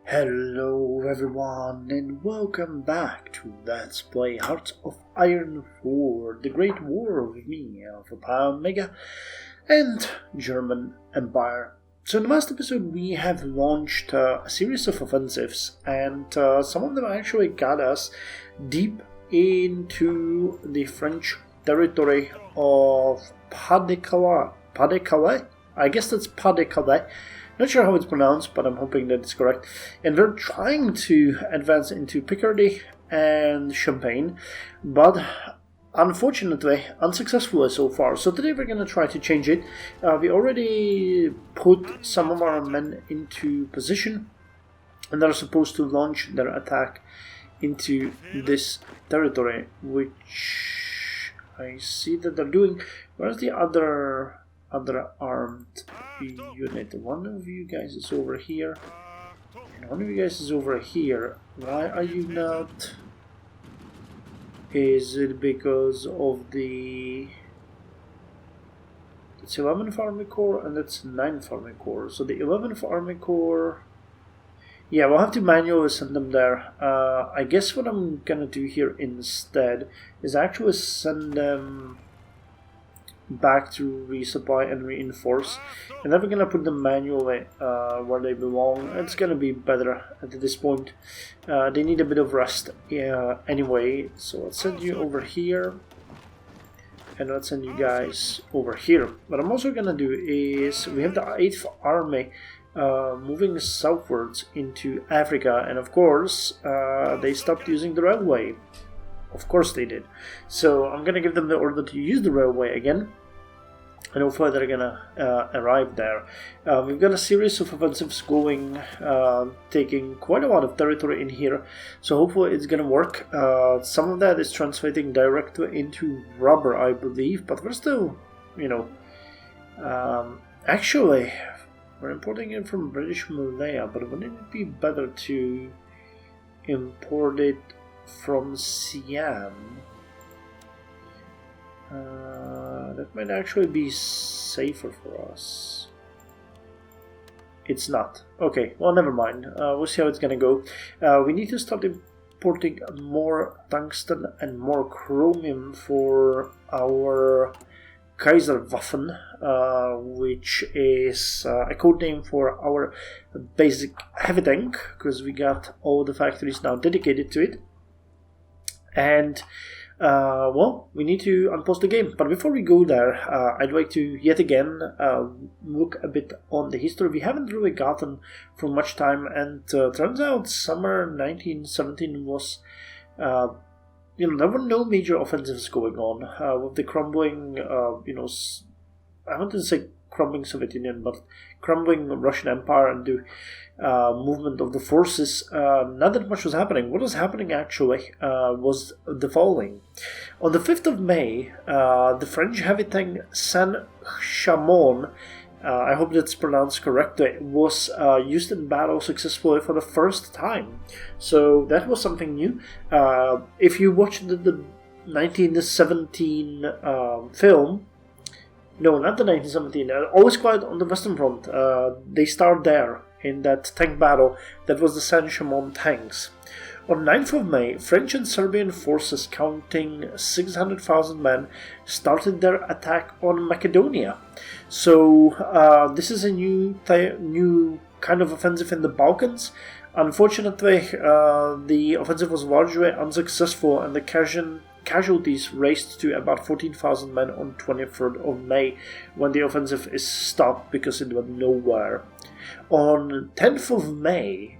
Hello everyone and welcome back to Let's Play Hearts of Iron 4, the Great War with me, Alpha Mega, and German Empire. So in the last episode we have launched a series of offensives, and some of them actually got us deep into the French territory of Pas-de-Calais. I guess that's Pas-de-Calais. Not sure how it's pronounced, but I'm hoping that it's correct. And we're trying to advance into Picardy and Champagne, but unfortunately unsuccessfully so far. So today we're going to try to change it. We already put some of our men into position, and they're supposed to launch their attack into this territory, which I see that they're doing. Where's the other armed unit? One of you guys is over here, and one of you guys is over here. Why are you not? Is it because of the... It's 11th Army Corps and that's 9th Army Corps. So the 11th Army Corps... Yeah, we'll have to manually send them there. I guess what I'm gonna do here instead is actually send them back to resupply and reinforce, and then we're gonna put them manually where they belong. It's gonna be better at this point. They need a bit of rest anyway, so let's send you over here and let's send you guys over here. What I'm also gonna do is, we have the 8th Army moving southwards into Africa, and of course they stopped using the railway. Of course they did. So I'm gonna give them the order to use the railway again, and hopefully they're gonna arrive there. We've got a series of offensives going, taking quite a lot of territory in here, so hopefully it's gonna work. Some of that is translating directly into rubber, I believe, but we're still, you know, actually we're importing it from British Malaya, but wouldn't it be better to import it from Siam? That might actually be safer for us. It's not. Okay, well, never mind. We'll see how it's gonna go. We need to start importing more tungsten and more chromium for our Kaiser Waffen, which is a code name for our basic heavy tank, because we got all the factories now dedicated to it. And well, we need to unpause the game. But before we go there, I'd like to yet again look a bit on the history. We haven't really gotten for much time, and turns out summer 1917 was, you know, there were no major offensives going on with the crumbling, you know, I wanted to say crumbling Soviet Union, but crumbling Russian Empire and the movement of the forces. Not that much was happening. What was happening actually was the following. On the 5th of May, the French heavy tank Saint-Chamond, I hope that's pronounced correctly, was used in battle successfully for the first time. So that was something new. If you watched the 1917 film, no, not the 1917, Always Quiet on the Western Front, they starred there in that tank battle. That was the Saint-Chamond tanks. On 9th of May, French and Serbian forces counting 600,000 men started their attack on Macedonia. So this is a new kind of offensive in the Balkans. Unfortunately, the offensive was largely unsuccessful, and the casualties raised to about 14,000 men on 23rd of May, when the offensive is stopped because it went nowhere. On 10th of May,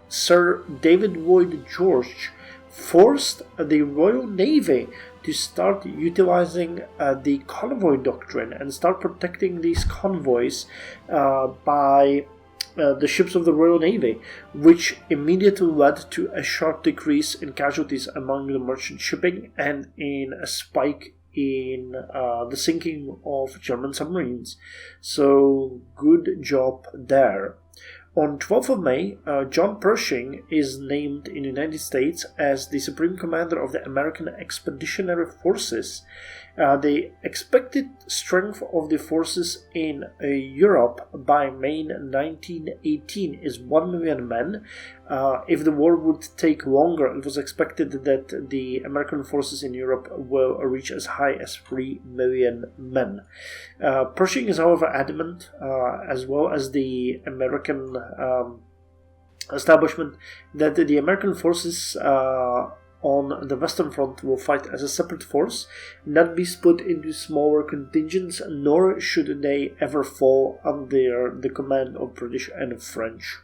Sir David Lloyd George forced the Royal Navy to start utilizing the convoy doctrine and start protecting these convoys by the ships of the Royal Navy, which immediately led to a sharp decrease in casualties among the merchant shipping and in a spike in the sinking of German submarines. So good job there. On 12th of May, John Pershing is named in the United States as the Supreme Commander of the American Expeditionary Forces. The expected strength of the forces in Europe by May 1918 is 1 million men. If the war would take longer, it was expected that the American forces in Europe will reach as high as 3 million men. Pershing is, however, adamant, as well as the American establishment, that the American forces on the Western Front will fight as a separate force, not be split into smaller contingents, nor should they ever fall under the command of British and French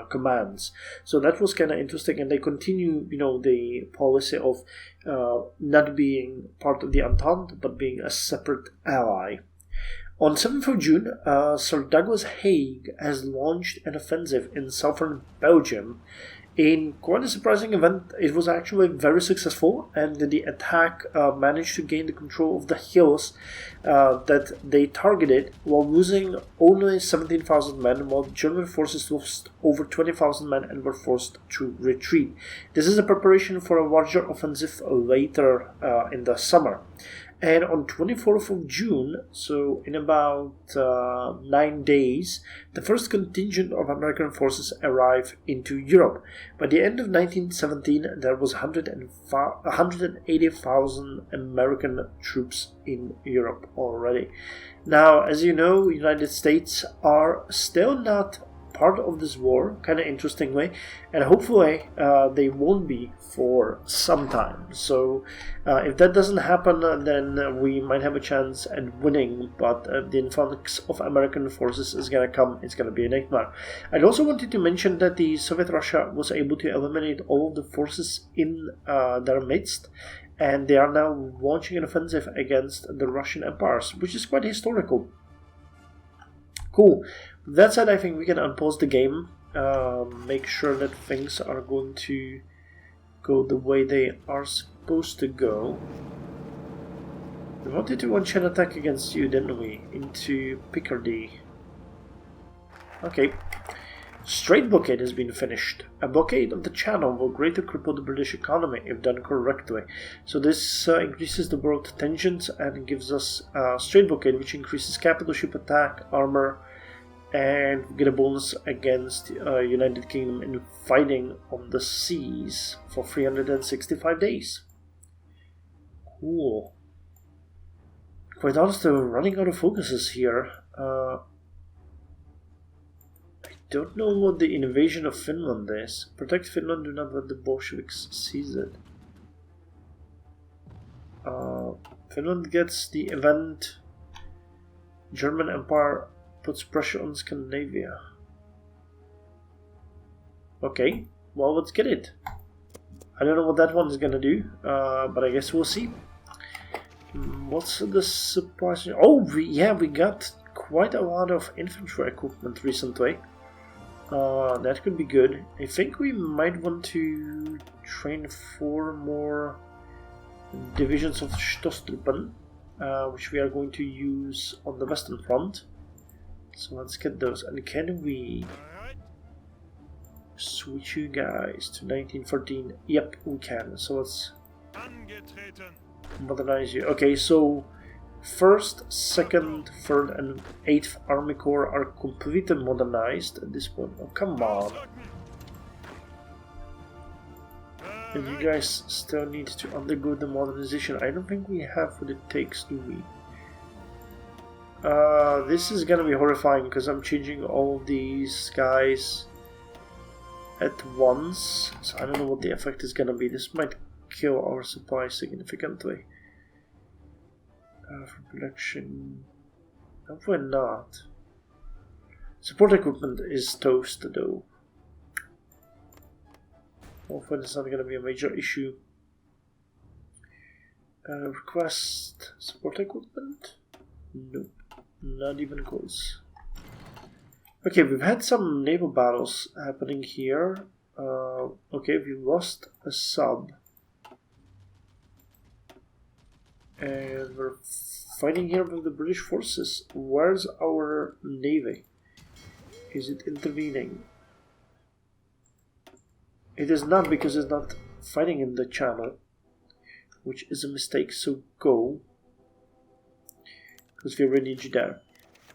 commands. So that was kind of interesting, and they continue, the policy of not being part of the Entente, but being a separate ally. On 7th of June, Sir Douglas Haig has launched an offensive in southern Belgium. In quite a surprising event, it was actually very successful, and the attack managed to gain the control of the hills that they targeted while losing only 17,000 men, while German forces lost over 20,000 men and were forced to retreat. This is a preparation for a larger offensive later in the summer. And on 24th of June, so in about 9 days, the first contingent of American forces arrived into Europe. By the end of 1917, there was 180,000 American troops in Europe already. Now, as you know, the United States are still not part of this war, kind of interestingly, and hopefully they won't be for some time. So if that doesn't happen, then we might have a chance at winning, but the influx of American forces is going to come. It's going to be a nightmare. I'd also wanted to mention that the Soviet Russia was able to eliminate all of the forces in their midst, and they are now launching an offensive against the Russian empires, which is quite historical. Cool. That said, I think we can unpause the game, make sure that things are going to go the way they are supposed to go. We wanted to launch an attack against you, didn't we? Into Picardy. Okay. Strait blockade has been finished. A blockade of the channel will greatly cripple the British economy if done correctly. So this increases the world tensions and gives us strait blockade, which increases capital ship attack, armor, and we get a bonus against United Kingdom in fighting on the seas for 365 days. Cool. Quite honestly, we're running out of focuses here. I don't know what the invasion of Finland is. Protect Finland, do not let the Bolsheviks seize it. Finland gets the event. German Empire puts pressure on Scandinavia. Okay, well, let's get it. I don't know what that one is gonna do, but I guess we'll see. What's the surprise? Oh, we got quite a lot of infantry equipment recently. That could be good. I think we might want to train 4 more divisions of Stoßtruppen, which we are going to use on the Western Front. So let's get those. And can we switch you guys to 1914? Yep, we can. So let's modernize you. Okay, so 1st, 2nd, 3rd, and 8th Army Corps are completely modernized at this point. Oh, come on. And you guys still need to undergo the modernization. I don't think we have what it takes, do we? This is gonna be horrifying because I'm changing all of these guys at once. So I don't know what the effect is gonna be. This might kill our supply significantly. For production, hopefully not. Support equipment is toast though. Hopefully it's not going to be a major issue. Request support equipment? Nope, not even close. Okay, we've had some naval battles happening here. Okay, we lost a sub. And we're fighting here with the British forces. Where's our navy? Is it intervening? It is not, because it's not fighting in the channel, which is a mistake, so go. Because we already need you there.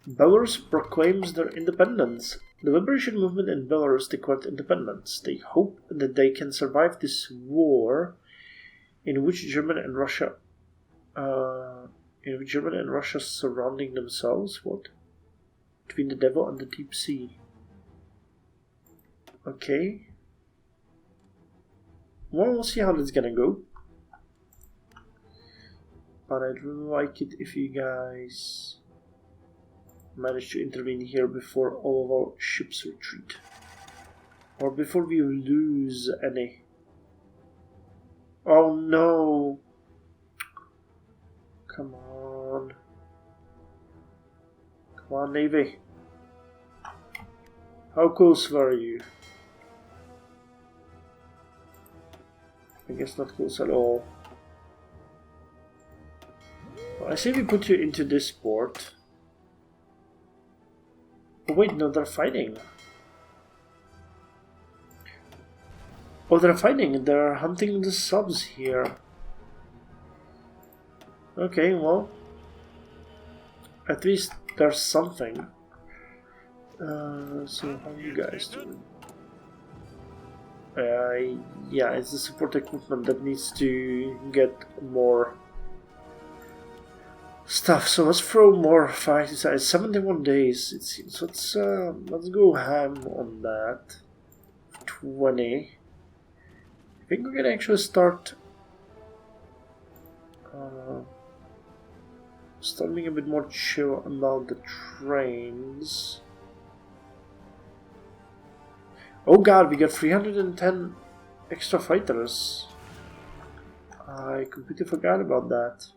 Belarus proclaims their independence. The liberation movement in Belarus declared independence. They hope that they can survive this war in which Germany and Russia surrounding themselves. What? Between the devil and the deep sea. Okay. Well, we'll see how this is gonna go. But I'd really like it if you guys manage to intervene here before all of our ships retreat. Or before we lose any. Oh no! Come on. Come on, Navy. How close were you? I guess not close at all. Well, I say we put you into this port. Oh wait, no, they're fighting. Oh, they're fighting. They're hunting the subs here. Okay, well, at least there's something. So how are you guys doing? Yeah, it's the support equipment that needs to get more stuff. So let's throw more fighting size. 71 days, it seems. Let's go ham on that. 20. I think we can actually start being a bit more chill about the trains. Oh god, we got 310 extra fighters. I completely forgot about that.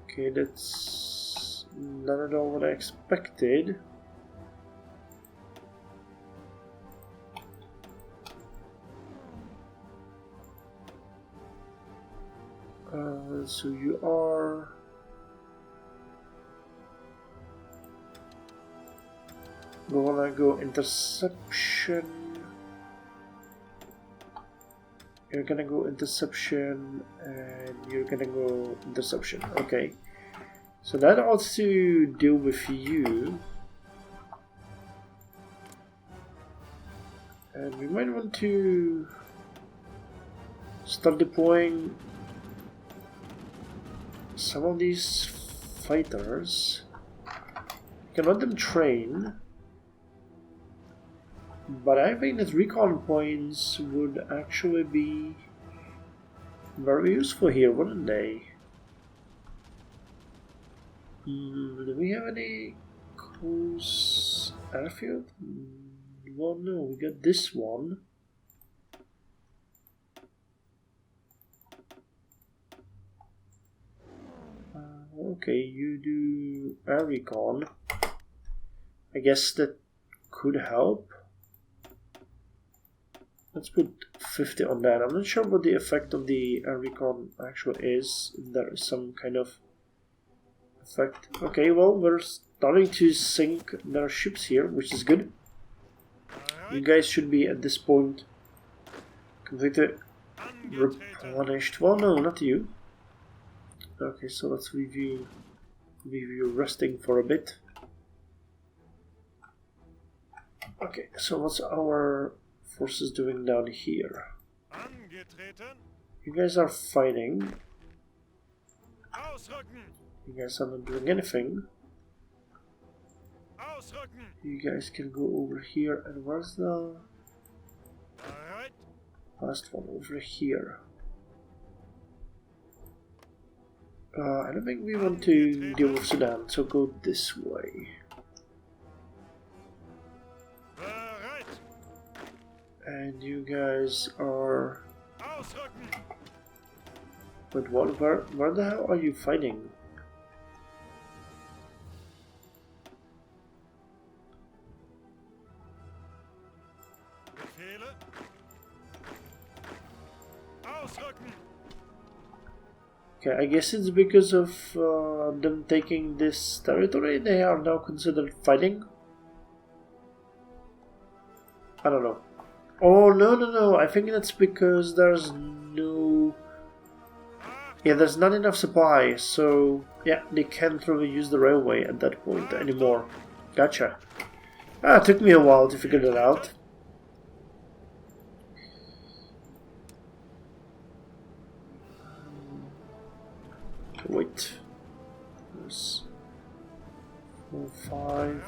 Okay, that's not at all what I expected. So you are... We wanna go interception. You're gonna go interception, and you're gonna go interception. Okay. So that ought to deal with you. And we might want to start deploying some of these fighters. You can let them train, but I think that recon points would actually be very useful here, wouldn't they? Do we have any close airfield? Well, no, we got this one. Okay, you do air recon. I guess that could help. Let's put 50 on that. I'm not sure what the effect of the air recon actually is. If there is some kind of effect. Okay, well, we're starting to sink their ships here, which is good. You guys should be at this point completely replenished. Well, no, not you. Okay, so let's leave you resting for a bit. Okay, so what's our forces doing down here? You guys are fighting. You guys are not doing anything. You guys can go over here, and where's the last one? Over here. I don't think we want to deal with Sudan, so go this way. And you guys are... But what? Where the hell are you fighting? I guess it's because of them taking this territory. They are now considered fighting. I don't know. Oh, no. I think that's because there's no... Yeah, there's not enough supply. So, yeah, they can't really use the railway at that point anymore. Gotcha. It took me a while to figure that out. Wait. There's 4, 5.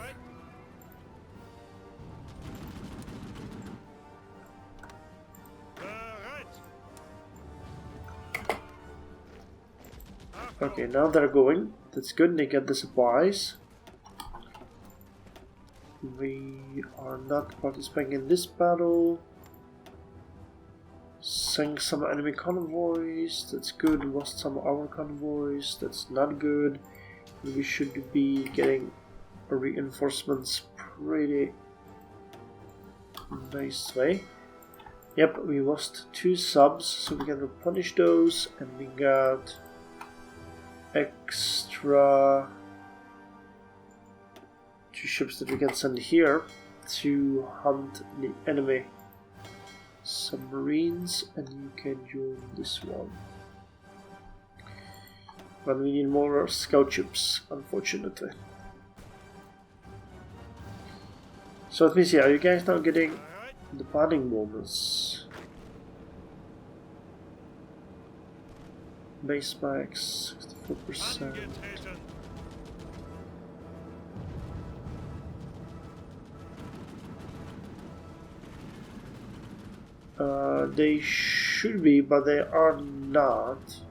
Okay, now they're going. That's good, they get the supplies. We are not participating in this battle. Sank some enemy convoys, that's good. Lost some of our convoys, that's not good. We should be getting reinforcements pretty nicely. Yep, we lost 2 subs, so we can replenish those, and we got extra 2 ships that we can send here to hunt the enemy submarines, and you can join this one. But we need more scout ships, unfortunately. So let me see, are you guys now getting the planning bonus? Base max 64%. They should be, but they are not.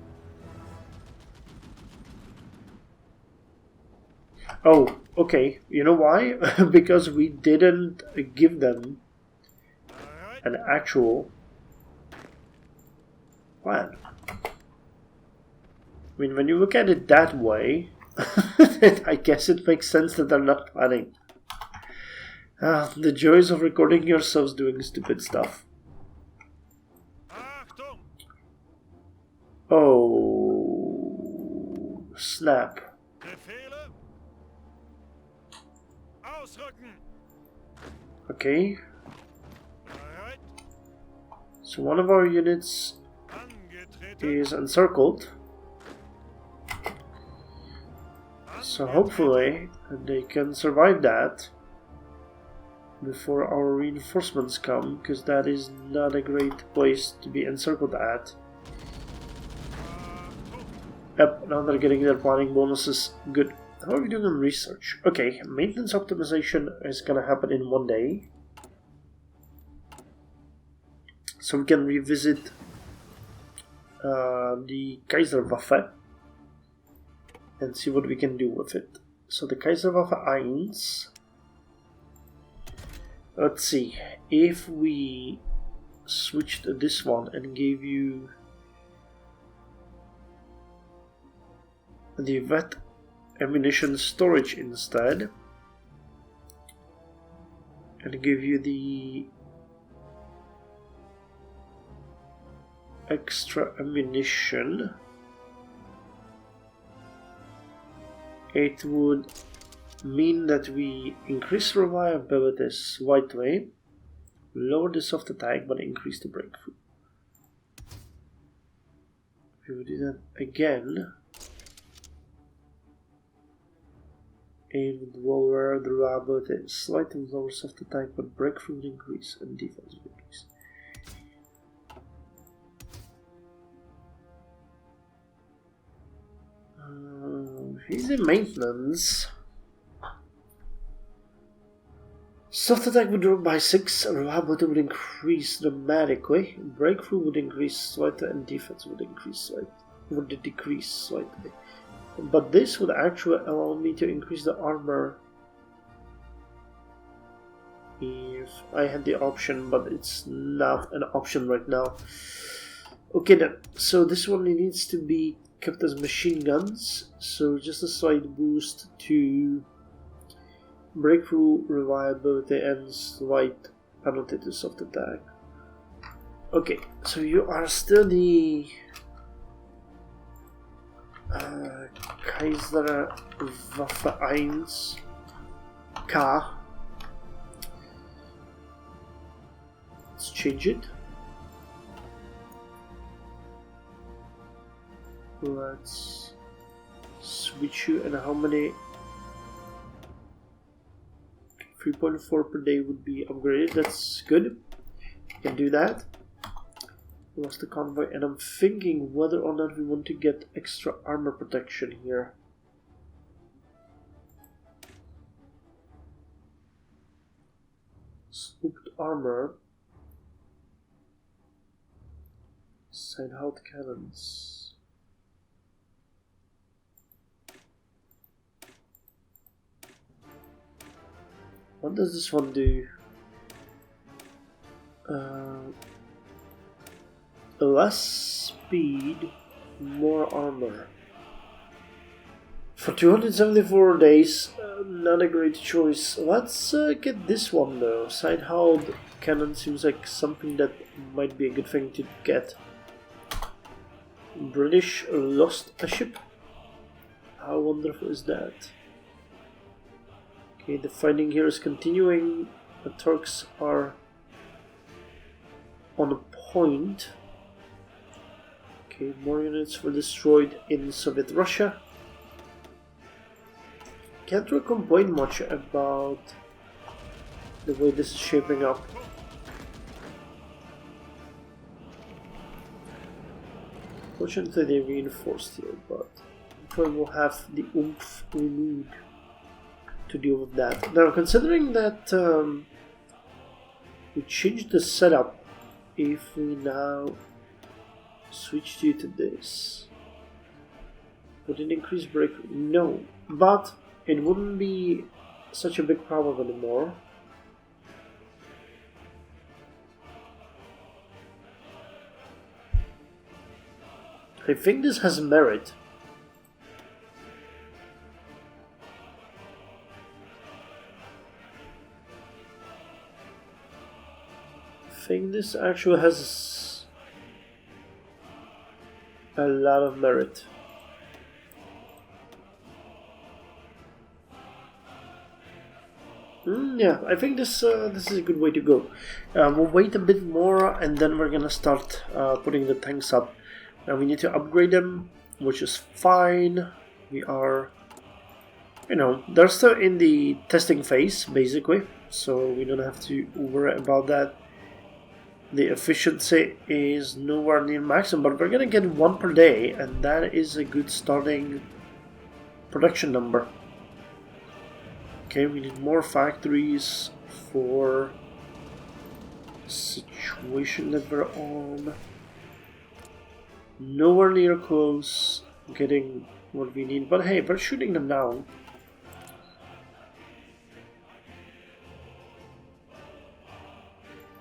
Oh, okay. You know why? Because we didn't give them an actual plan. I mean, when you look at it that way, I guess it makes sense that they're not planning. The joys of recording yourselves doing stupid stuff. Oh, snap. Okay. So one of our units is encircled. So hopefully they can survive that before our reinforcements come, because that is not a great place to be encircled at. Yep, now they're getting their planning bonuses. Good. How are we doing on research? Okay, maintenance optimization is gonna happen in 1 day. So we can revisit the Kaiser Waffe and see what we can do with it. So the Kaiser Waffe 1. Let's see, if we switched this one and gave you the vet ammunition storage instead, and give you the extra ammunition, it would mean that we increase reliability slightly, lower the soft attack, but increase the breakthrough. If we would do that again, it would lower the reliability, slightly lower soft attack, but breakthrough would increase and defense would increase. Easy maintenance. Soft attack would drop by 6, reliability would increase dramatically, breakthrough would increase slightly, and defense would decrease slightly. But this would actually allow me to increase the armor if I had the option, but it's not an option right now. Okay then, so this one needs to be kept as machine guns, so just a slight boost to breakthrough, reliability, and slight penalty to soft attack. Okay, so you are still the Kaiser Waffe 1 K. Let's change it. Let's switch you, and how many? 3.4 per day would be upgraded. That's good. You can do that. Lost the convoy, and I'm thinking whether or not we want to get extra armor protection here. Slooped armor. Side-halt cannons. What does this one do? Less speed, more armor. For 274 days, not a great choice. Let's get this one though. Side-halt cannon seems like something that might be a good thing to get. British lost a ship. How wonderful is that? Okay, the fighting here is continuing. The Turks are on a point. Okay, more units were destroyed in Soviet Russia. Can't really complain much about the way this is shaping up. Fortunately, they reinforced here, but we will have the oomph we need to deal with that. Now, considering that we changed the setup, if we now switch you to this, would it increase break? No, but it wouldn't be such a big problem anymore. I think this has merit. I think this actually has a lot of merit. Yeah, I think this is a good way to go. We'll wait a bit more, and then we're gonna start putting the tanks up. Now we need to upgrade them, which is fine. We are, they're still in the testing phase, basically, so we don't have to worry about that. The efficiency is nowhere near maximum, but we're gonna get 1 per day, and that is a good starting production number. Okay, we need more factories for the situation that we're on. Nowhere near close getting what we need, but hey, we're shooting them down.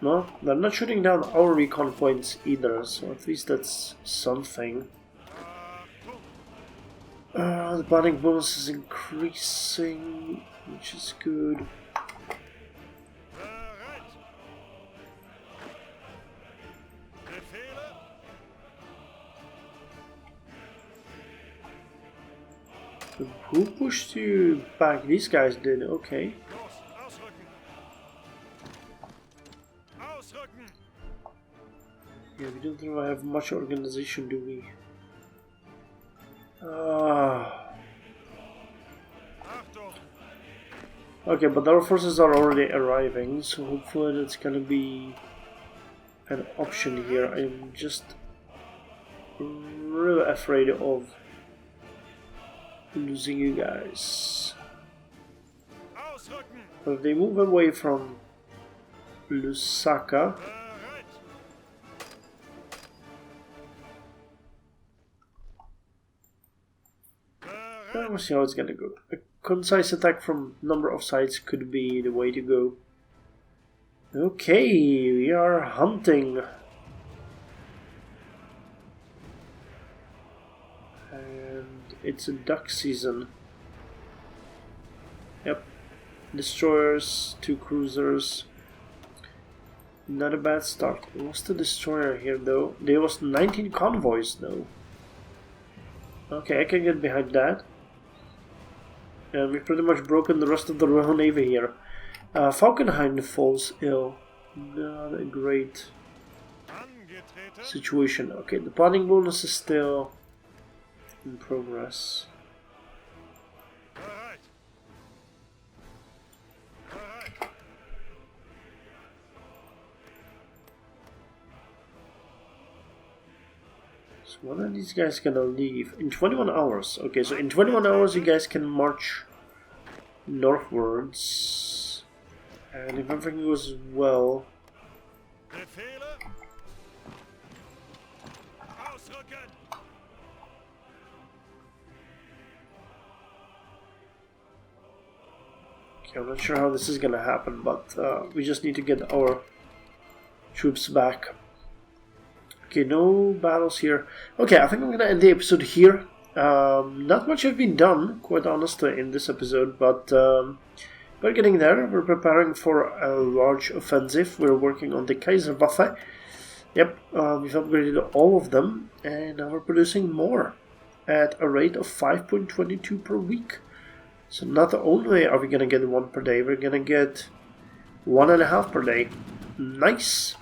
No, they're not shooting down our recon points either, so at least that's something. The bombing bonus is increasing, which is good. Who pushed you back? These guys did, okay. Yeah, we don't really have much organization, do we? Okay, but our forces are already arriving, so hopefully that's gonna be an option here. I'm just really afraid of losing you guys. But if they move away from Lusaka, we'll see how it's gonna go. A concise attack from number of sides could be the way to go. Okay, we are hunting. And it's a duck season. Yep. Destroyers, 2 cruisers. Not a bad start. We lost a destroyer here though. They lost 19 convoys though. Okay, I can get behind that. And we've pretty much broken the rest of the Royal Navy here. Falkenhayn falls ill. Not a great situation. Okay, the planning bonus is still in progress. So when are these guys gonna leave? In 21 hours. Okay, so in 21 hours you guys can march northwards. And if everything goes well... Okay, I'm not sure how this is gonna happen, but we just need to get our troops back. Okay, no battles here. Okay, I think I'm gonna end the episode here. Not much has been done, quite honestly, in this episode, but we're getting there. We're preparing for a large offensive. We're working on the Kaiser Waffe. Yep, we've upgraded all of them, and now we're producing more at a rate of 5.22 per week. So not only are we gonna get 1 per day, we're gonna get 1.5 per day. Nice!